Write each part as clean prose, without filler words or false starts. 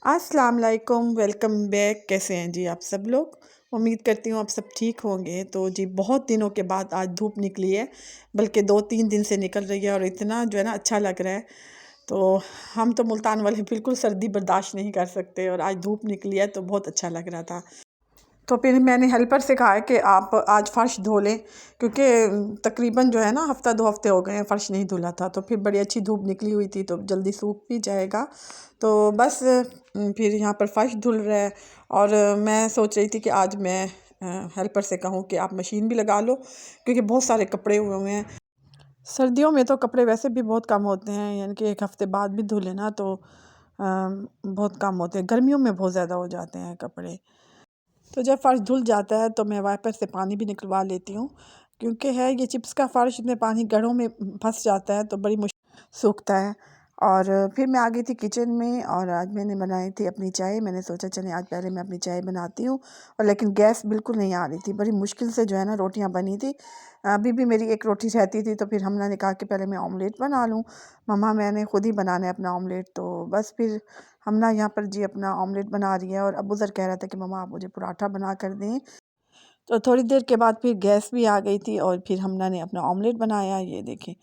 अस्सलाम वालेकुम, welcome back. कैसे हैं जी आप सब लोग? उम्मीद करती हूँ आप सब ठीक होंगे। तो जी बहुत दिनों के बाद आज धूप निकली है, बल्कि 2-3 दिन से निकल रही है और इतना जो है ना अच्छा लग रहा है। तो हम तो मुल्तान वाले बिल्कुल सर्दी बर्दाश्त नहीं कर सकते और आज धूप निकली है तो बहुत अच्छा लग रहा था। तो फिर मैंने हेल्पर से कहा है कि आप आज फ़र्श धो लें, क्योंकि तकरीबन जो है ना हफ़्ता 2 हफ़्ते हो गए हैं फ़र्श नहीं धुला था। तो फिर बड़ी अच्छी धूप निकली हुई थी तो जल्दी सूख भी जाएगा। तो बस फिर यहाँ पर फ़र्श धुल रहा है और मैं सोच रही थी कि आज मैं हेल्पर से कहूँ कि आप मशीन भी लगा लो, क्योंकि बहुत सारे कपड़े हुए हैं। सर्दियों में तो कपड़े वैसे भी बहुत कम होते हैं, यानी कि 1 हफ़्ते बाद भी धुले ना तो बहुत कम होते हैं। गर्मियों में बहुत ज़्यादा हो जाते हैं कपड़े। तो जब फ़र्श धुल जाता है तो मैं वाइपर से पानी भी निकलवा लेती हूँ, क्योंकि है ये चिप्स का फ़र्श में पानी गड़ों में फंस जाता है तो बड़ी मुश्किल सूखता है। और फिर मैं आ गई थी किचन में और आज मैंने बनाई थी अपनी चाय। मैंने सोचा चलें आज पहले मैं अपनी चाय बनाती हूँ, और लेकिन गैस बिल्कुल नहीं आ रही थी, बड़ी मुश्किल से जो है ना रोटियाँ बनी थी। अभी भी मेरी एक रोटी रहती थी तो फिर हमने कहा कि पहले मैं ऑमलेट बना लूँ। मम्मा मैंने खुद ही बनाना है अपना ऑमलेट। तो बस फिर हमना यहाँ पर जी अपना ऑमलेट बना रही है और अबू ज़र कह रहा था कि मम्मा आप मुझे पराठा बना कर दें। तो थोड़ी देर के बाद फिर गैस भी आ गई थी और फिर हमना ने अपना ऑमलेट बनाया। ये देखें,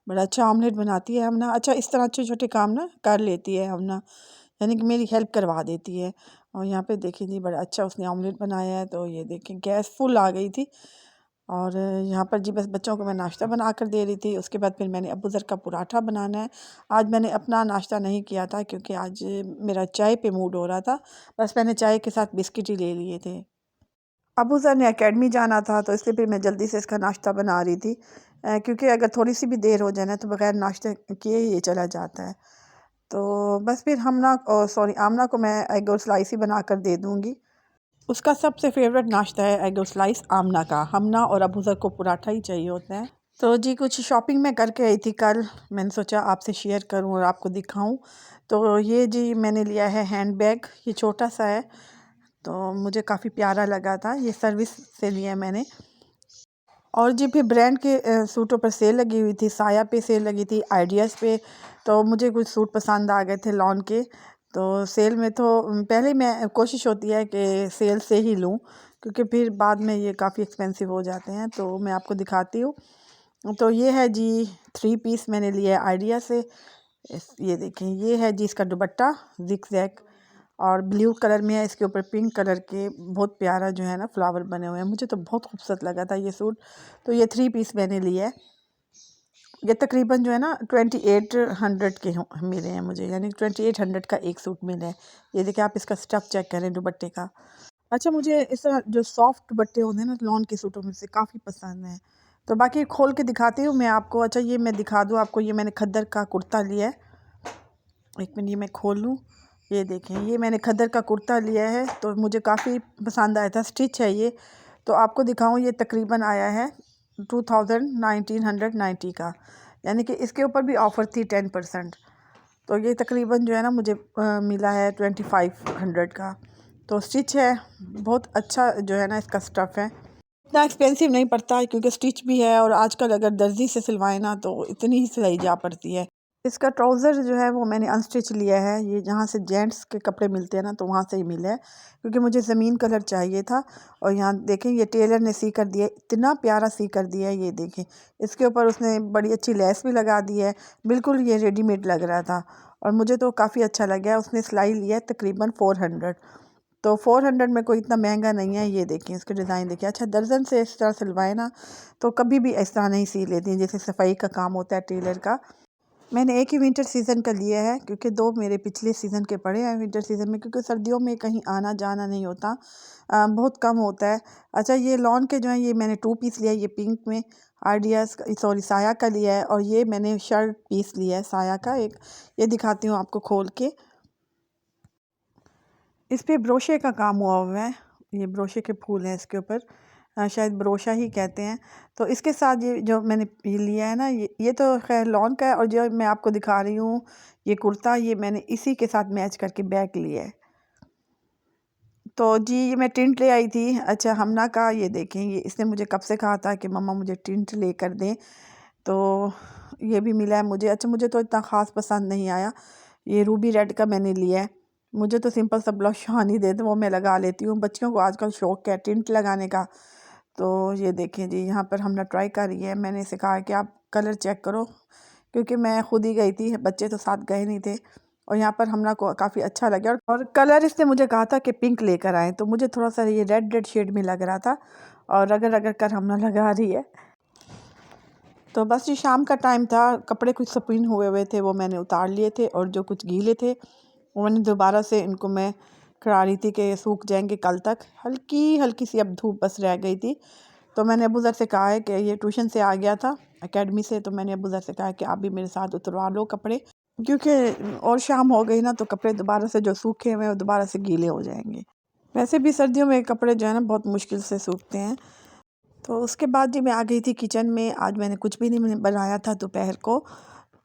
बड़ा अच्छा ऑमलेट बनाती है हमना। अच्छा, इस तरह छोटे छोटे काम ना कर लेती है हमना, यानी कि मेरी हेल्प करवा देती है। और यहाँ पे देखें जी बड़ा अच्छा उसने ऑमलेट बनाया है। तो ये देखें गैस फुल आ गई थी और यहाँ पर जी बस बच्चों को मैं नाश्ता बना कर दे रही थी। उसके बाद फिर मैंने अबू ज़र का पराठा बनाना है। आज मैंने अपना नाश्ता नहीं किया था क्योंकि आज मेरा चाय पे मूड हो रहा था। बस मैंने चाय के साथ बिस्किट ही ले लिए थे। अबू ज़र ने एकेडमी जाना था तो इसलिए फिर मैं जल्दी से इसका नाश्ता बना रही थी, क्योंकि अगर थोड़ी सी भी देर हो जाए ना तो बग़ैर नाश्ते किए ही ये चला जाता है। तो बस फिर आमना को मैं एग और स्लाइस ही बना कर दे दूँगी। उसका सबसे फ़ेवरेट नाश्ता है एग और स्लाइस आमना का। हमना और अबू ज़र को पराठा ही चाहिए होता है। तो जी कुछ शॉपिंग मैं करके आई थी कल, मैंने सोचा आपसे शेयर करूं और आपको दिखाऊं। तो ये जी मैंने लिया है हैंड बैग, ये छोटा सा है तो मुझे काफ़ी प्यारा लगा था। ये सर्विस से लिया है मैंने। और जी फिर ब्रांड के सूटों पर सेल लगी हुई थी, साया पे सेल लगी थी, आइडियाज़ पे। तो मुझे कुछ सूट पसंद आ गए थे लॉन के। तो सेल में तो पहले मैं कोशिश होती है कि सेल से ही लूँ, क्योंकि फिर बाद में ये काफ़ी एक्सपेंसिव हो जाते हैं। तो मैं आपको दिखाती हूँ। तो ये है जी 3 पीस मैंने लिया है आइडिया से। ये देखें, ये है जी इसका दुपट्टा जिग जैग और ब्लू कलर में है, इसके ऊपर पिंक कलर के बहुत प्यारा जो है ना फ्लावर बने हुए हैं। मुझे तो बहुत खूबसूरत लगा था ये सूट। तो ये 3 पीस मैंने लिया है। ये तकरीबन जो है ना 2800 के मिले हैं मुझे, यानी 2800 का एक सूट मिला है। ये देखिए, आप इसका स्टफ़ चेक करें दुपट्टे का। अच्छा, मुझे इस तरह जो सॉफ्ट दुपट्टे होते हैं ना लॉन के सूटों में से काफ़ी पसंद हैं। तो बाकी खोल के दिखाती हूँ मैं आपको। अच्छा, ये मैं दिखा दूँ आपको, ये मैंने खद्दर का कुर्ता लिया है। एक मिनट, ये मैं खोल लूँ। ये देखें, ये मैंने खद्दर का कुर्ता लिया है तो मुझे काफ़ी पसंद आया था। स्टिच है ये। तो आपको दिखाऊँ, ये तकरीबन आया है 1990 का, यानी कि इसके ऊपर भी ऑफ़र थी 10%। तो ये तकरीबन जो है ना मुझे मिला है 2500 का। तो स्टिच है, बहुत अच्छा जो है ना इसका स्टफ़ है। इतना एक्सपेंसिव नहीं पड़ता क्योंकि स्टिच भी है, और आजकल अगर दर्जी से सिलवाए ना तो इतनी ही सिलाई जा पड़ती है। इसका ट्राउज़र जो है वो मैंने अनस्टिच लिया है। ये जहाँ से जेंट्स के कपड़े मिलते हैं ना तो वहाँ से ही मिला है, क्योंकि मुझे ज़मीन कलर चाहिए था। और यहाँ देखें, ये टेलर ने सी कर दिया है, इतना प्यारा सी कर दिया है। ये देखें, इसके ऊपर उसने बड़ी अच्छी लेस भी लगा दी है, बिल्कुल ये रेडीमेड लग रहा था और मुझे तो काफ़ी अच्छा लगा है। उसने सिलाई लिया है तकरीबन 400। तो 400 में कोई इतना महंगा नहीं है। ये देखें, इसके डिज़ाइन देखिए। अच्छा, दर्जन से इस तरह सिलवाए ना तो कभी भी इस तरह नहीं सी लेती जैसे सफाई का काम होता है टेलर का। मैंने एक ही विंटर सीज़न का लिया है, क्योंकि 2 मेरे पिछले सीज़न के पड़े हैं विंटर सीज़न में, क्योंकि सर्दियों में कहीं आना जाना नहीं होता, बहुत कम होता है। अच्छा, ये लॉन के जो हैं ये मैंने 2 पीस लिया है। ये पिंक में आइडियाज़ सॉरी साया का लिया है, और ये मैंने शर्ट पीस लिया है साया का एक। ये दिखाती हूँ आपको खोल के। इस पे ब्रोशे का काम हुआ हुआ है। ये ब्रोशे के फूल हैं इसके ऊपर, शायद ब्रोशा ही कहते हैं। तो इसके साथ ये जो मैंने ये लिया है ना, ये तो खैर लॉन का है, और जो मैं आपको दिखा रही हूँ ये कुर्ता, ये मैंने इसी के साथ मैच करके बैग लिया है। तो जी ये मैं टिंट ले आई थी। अच्छा, हमना का ये देखें, ये इसने मुझे कब से कहा था कि मम्मा मुझे टिंट लेकर दें, तो ये भी मिला है मुझे। अच्छा, मुझे तो इतना ख़ास पसंद नहीं आया। ये रूबी रेड का मैंने लिया है। मुझे तो सिंपल सा ब्लश ऑन ही दे दो, वो मैं लगा लेती हूँ। बच्चियों को आजकल शौक है टिंट लगाने का। तो ये देखें जी, यहाँ पर हमने ट्राई करी है। मैंने इसे कहा कि आप कलर चेक करो, क्योंकि मैं खुद ही गई थी, बच्चे तो साथ गए नहीं थे। और यहाँ पर हमला को काफ़ी अच्छा लगा। और कलर इसने मुझे कहा था कि पिंक लेकर आएँ, तो मुझे थोड़ा सा ये रेड रेड शेड में लग रहा था, और रगड़ रगड़ कर हमला लगा रही है। तो बस ये शाम का टाइम था, कपड़े कुछ स्पिन हुए हुए थे, वो मैंने उतार लिए थे, और जो कुछ गीले थे वो मैंने दोबारा से इनको मैं करा रही थी कि सूख जाएंगे कल तक। हल्की हल्की सी अब धूप बस रह गई थी। तो मैंने अबू ज़र से कहा है कि ये ट्यूशन से आ गया था एकेडमी से, तो मैंने अबू ज़र से कहा है कि आप भी मेरे साथ उतरवा लो कपड़े, क्योंकि और शाम हो गई ना, तो कपड़े दोबारा से जो सूखे हुए हैं वो दोबारा से गीले हो जाएंगे। वैसे भी सर्दियों में कपड़े जो है ना बहुत मुश्किल से सूखते हैं। तो उसके बाद जी मैं आ गई थी किचन में। आज मैंने कुछ भी नहीं बनाया था दोपहर को,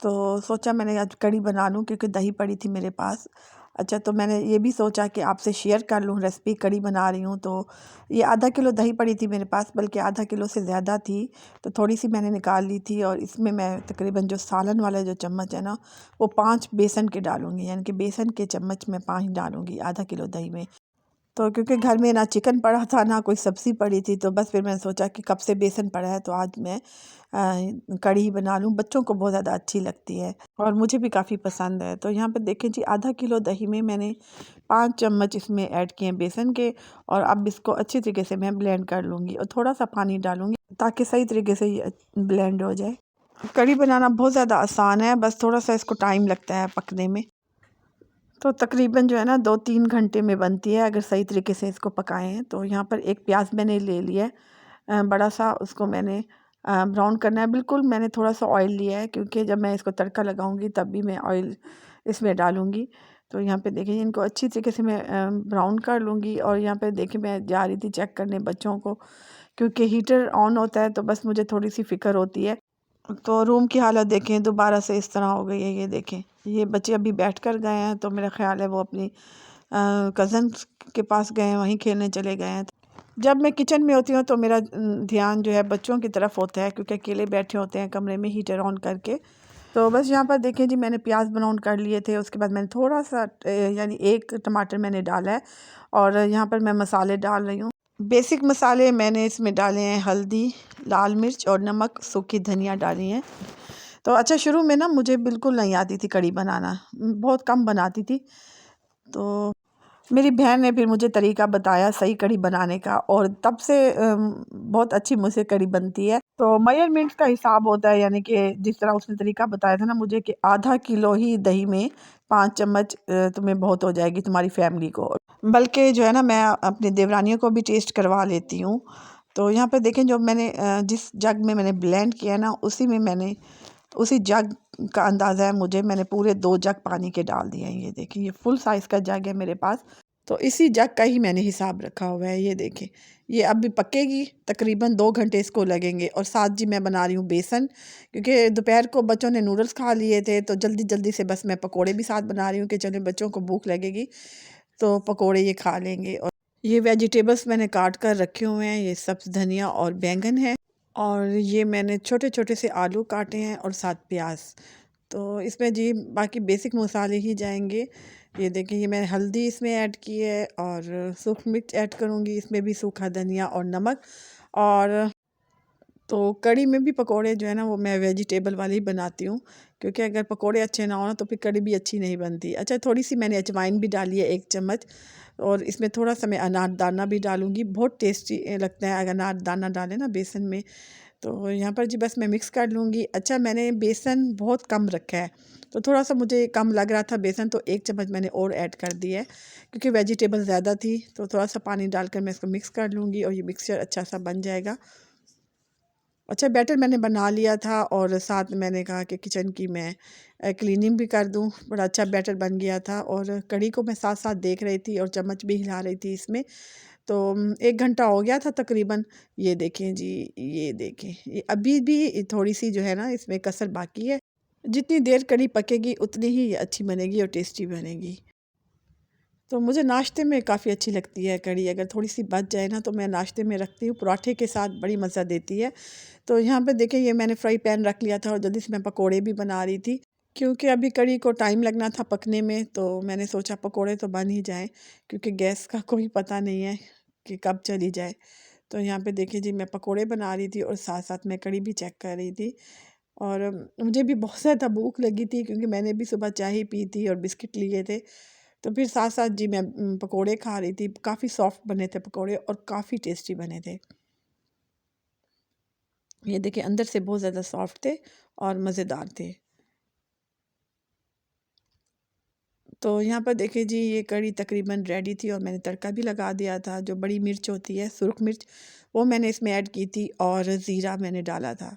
तो सोचा मैंने आज कढ़ी बना लूँ, क्योंकि दही पड़ी थी मेरे पास। अच्छा, तो मैंने ये भी सोचा कि आपसे शेयर कर लूँ रेसिपी, कढ़ी बना रही हूँ। तो ये आधा किलो दही पड़ी थी मेरे पास, बल्कि आधा किलो से ज़्यादा थी। तो थोड़ी सी मैंने निकाल ली थी, और इसमें मैं तकरीबन जो सालन वाला जो चम्मच है ना, वो 5 बेसन के डालूँगी, यानी कि बेसन के चम्मच में 5 डालूँगी आधा किलो दही में। तो क्योंकि घर में ना चिकन पड़ा था ना कोई सब्ज़ी पड़ी थी, तो बस फिर मैंने सोचा कि कब से बेसन पड़ा है, तो आज मैं कढ़ी बना लूँ। बच्चों को बहुत ज़्यादा अच्छी लगती है और मुझे भी काफ़ी पसंद है। तो यहाँ पे देखें जी, आधा किलो दही में मैंने 5 चम्मच इसमें ऐड किए हैं बेसन के, और अब इसको अच्छी तरीके से मैं ब्लेंड कर लूँगी, और थोड़ा सा पानी डालूँगी ताकि सही तरीके से ये ब्लेंड हो जाए। कढ़ी बनाना बहुत ज़्यादा आसान है, बस थोड़ा सा इसको टाइम लगता है पकने में। तो तकरीबन जो है ना 2-3 घंटे में बनती है, अगर सही तरीके से इसको पकाएं हैं। तो यहाँ पर एक प्याज मैंने ले लिया है, बड़ा सा, उसको मैंने ब्राउन करना है बिल्कुल। मैंने थोड़ा सा ऑयल लिया है, क्योंकि जब मैं इसको तड़का लगाऊंगी तब भी मैं ऑयल इसमें डालूंगी। तो यहाँ पे देखिए इनको अच्छी तरीके से मैं ब्राउन कर लूँगी। और यहाँ पे देखिए मैं जा रही थी चेक करने बच्चों को, क्योंकि हीटर ऑन होता है, तो बस मुझे थोड़ी सी फ़िक्र होती है। तो रूम की हालत देखें, दोबारा से इस तरह हो गई है। ये देखें, ये बच्चे अभी बैठ कर गए हैं, तो मेरा ख्याल है वो अपनी कज़न के पास गए हैं, वहीं खेलने चले गए हैं। जब मैं किचन में होती हूँ तो मेरा ध्यान जो है बच्चों की तरफ होता है, क्योंकि अकेले बैठे होते हैं कमरे में हीटर ऑन करके। तो बस यहाँ पर देखें जी, मैंने प्याज ब्राउन कर लिए थे। उसके बाद मैंने थोड़ा सा यानी एक टमाटर मैंने डाला है, और यहाँ पर मैं मसाले डाल रही हूँ। बेसिक मसाले मैंने इसमें डाले हैं, हल्दी, लाल मिर्च और नमक, सूखी धनिया डाली है। तो अच्छा, शुरू में ना मुझे बिल्कुल नहीं आती थी कढ़ी बनाना, बहुत कम बनाती थी। तो मेरी बहन ने फिर मुझे तरीका बताया सही कढ़ी बनाने का, और तब से बहुत अच्छी मुझसे कढ़ी बनती है। तो मेजरमेंट्स का हिसाब होता है, यानी कि जिस तरह उसने तरीका बताया था ना मुझे, कि आधा किलो ही दही में 5 चम्मच तुम्हें बहुत हो जाएगी तुम्हारी फैमिली को। बल्कि जो है ना, मैं अपनी देवरानियों को भी टेस्ट करवा लेती हूँ। तो यहाँ पे देखें, जो मैंने जिस जग में मैंने ब्लेंड किया ना, उसी में मैंने, उसी जग का अंदाज़ा है मुझे, मैंने पूरे 2 जग पानी के डाल दिए हैं। ये देखें, ये फुल साइज़ का जग है मेरे पास, तो इसी जग का ही मैंने हिसाब रखा हुआ है। ये देखें, ये अब भी पकेगी, तकरीबन 2 घंटे इसको लगेंगे। और साथ जी मैं बना रही हूँ बेसन, क्योंकि दोपहर को बच्चों ने नूडल्स खा लिए थे, तो जल्दी जल्दी से बस मैं पकोड़े भी साथ बना रही हूँ कि चलो बच्चों को भूख लगेगी तो पकोड़े ये खा लेंगे। और ये वेजिटेबल्स मैंने काट कर रखे हुए हैं, ये सब्ज़ धनिया और बैंगन है, और ये मैंने छोटे छोटे से आलू काटे हैं, और साथ प्याज। तो इसमें जी बाकी बेसिक मसाले ही जाएंगे। ये देखिए, ये मैंने हल्दी इसमें ऐड की है, और सूख मिर्च ऐड करूँगी, इसमें भी सूखा धनिया और नमक। और तो कढ़ी में भी पकोड़े जो है ना, वो मैं वेजिटेबल वाले ही बनाती हूँ, क्योंकि अगर पकोड़े अच्छे ना हो ना, तो फिर कढ़ी भी अच्छी नहीं बनती। अच्छा, थोड़ी सी मैंने अजवाइन भी डाली है 1 चम्मच, और इसमें थोड़ा सा मैं अनारदाना भी डालूँगी। बहुत टेस्टी लगता है अगर अनारदाना डालें ना बेसन में। तो यहाँ पर जी बस मैं मिक्स कर लूँगी। अच्छा, मैंने बेसन बहुत कम रखा है, तो थोड़ा सा मुझे कम लग रहा था बेसन, तो 1 चम्मच मैंने और ऐड कर दिया है, क्योंकि वेजिटेबल ज़्यादा थी। तो थोड़ा सा पानी डालकर मैं इसको मिक्स कर लूँगी, और ये मिक्सचर अच्छा सा बन जाएगा। अच्छा, बैटर मैंने बना लिया था, और साथ में मैंने कहा कि किचन की मैं क्लीनिंग भी कर दूं। बड़ा अच्छा बैटर बन गया था, और कढ़ी को मैं साथ साथ देख रही थी और चम्मच भी हिला रही थी इसमें। तो 1 घंटा हो गया था तकरीबन। ये देखें जी, ये देखें, ये अभी भी थोड़ी सी जो है ना इसमें कसर बाकी है। जितनी देर कढ़ी पकेगी उतनी ही ये अच्छी बनेगी और टेस्टी बनेगी। तो मुझे नाश्ते में काफ़ी अच्छी लगती है कढ़ी। अगर थोड़ी सी बच जाए ना, तो मैं नाश्ते में रखती हूँ, पराठे के साथ बड़ी मज़ा देती है। तो यहाँ पे देखिए, ये मैंने फ्राई पैन रख लिया था, और जल्दी से मैं पकोड़े भी बना रही थी। क्योंकि अभी कढ़ी को टाइम लगना था पकने में, तो मैंने सोचा पकोड़े तो बन ही जाएँ, क्योंकि गैस का कोई पता नहीं है कि कब चली जाए। तो यहाँ पे देखिए जी, मैं पकोड़े बना रही थी और साथ-साथ मैं कढ़ी भी चेक कर रही थी। और मुझे भी बहुत ज़्यादा भूख लगी थी, क्योंकि मैंने भी सुबह चाय ही पी थी और बिस्किट लिए थे। तो फिर साथ-साथ जी मैं पकोड़े खा रही थी। काफ़ी सॉफ्ट बने थे पकोड़े और काफ़ी टेस्टी बने थे। ये देखिए, अंदर से बहुत ज़्यादा सॉफ्ट थे और मज़ेदार थे। तो यहाँ पर देखिए जी, ये कढ़ी तकरीबन रेडी थी और मैंने तड़का भी लगा दिया था। जो बड़ी मिर्च होती है, सुर्ख मिर्च, वो मैंने इसमें ऐड की थी और ज़ीरा मैंने डाला था।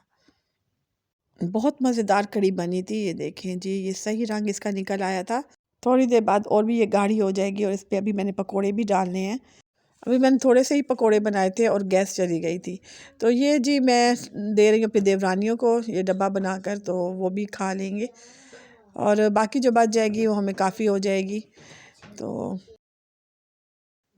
बहुत मज़ेदार कढ़ी बनी थी। ये देखें जी, ये सही रंग इसका निकल आया था। थोड़ी देर बाद और भी ये गाढ़ी हो जाएगी और इस पे अभी मैंने पकोड़े भी डालने हैं। अभी मैंने थोड़े से ही पकोड़े बनाए थे और गैस चली गई थी। तो ये जी मैं दे रही हूँ अपनी देवरानियों को ये डब्बा बनाकर, तो वो भी खा लेंगे और बाकी जो बच जाएगी वो हमें काफ़ी हो जाएगी। तो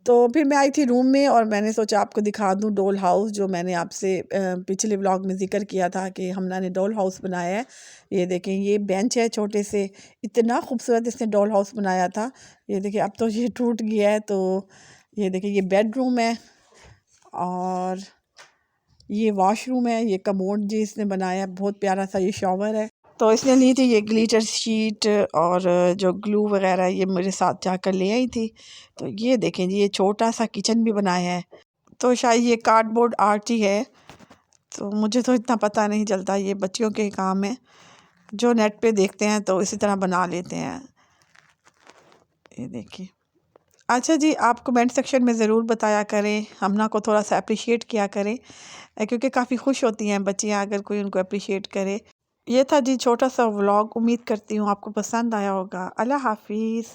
तो फिर मैं आई थी रूम में और मैंने सोचा आपको दिखा दूँ डॉल हाउस, जो मैंने आपसे पिछले व्लॉग में ज़िक्र किया था कि हमने डॉल हाउस बनाया है। ये देखें, ये बेंच है छोटे से, इतना खूबसूरत इसने डॉल हाउस बनाया था। ये देखिए, अब तो ये टूट गया है। तो ये देखिए, ये बेडरूम है और ये वॉशरूम है। ये कमोड जी इसने बनाया, बहुत प्यारा सा ये शॉवर है। तो इसने ली थी ये ग्लिटर शीट और जो ग्लू वगैरह, ये मेरे साथ जाकर ले आई थी। तो ये देखें जी, ये छोटा सा किचन भी बनाया है। तो शायद ये कार्डबोर्ड आर्ट ही है, तो मुझे तो इतना पता नहीं चलता, ये बच्चियों के काम है जो नेट पे देखते हैं तो इसी तरह बना लेते हैं। ये देखिए। अच्छा जी, आप कमेंट सेक्शन में ज़रूर बताया करें, हमना को थोड़ा सा अप्रिशिएट किया करें, क्योंकि काफ़ी खुश होती हैं बच्चियाँ अगर कोई उनको अप्रिशिएट करे। ये था जी छोटा सा व्लॉग। उम्मीद करती हूँ आपको पसंद आया होगा। अल्लाह हाफिज़।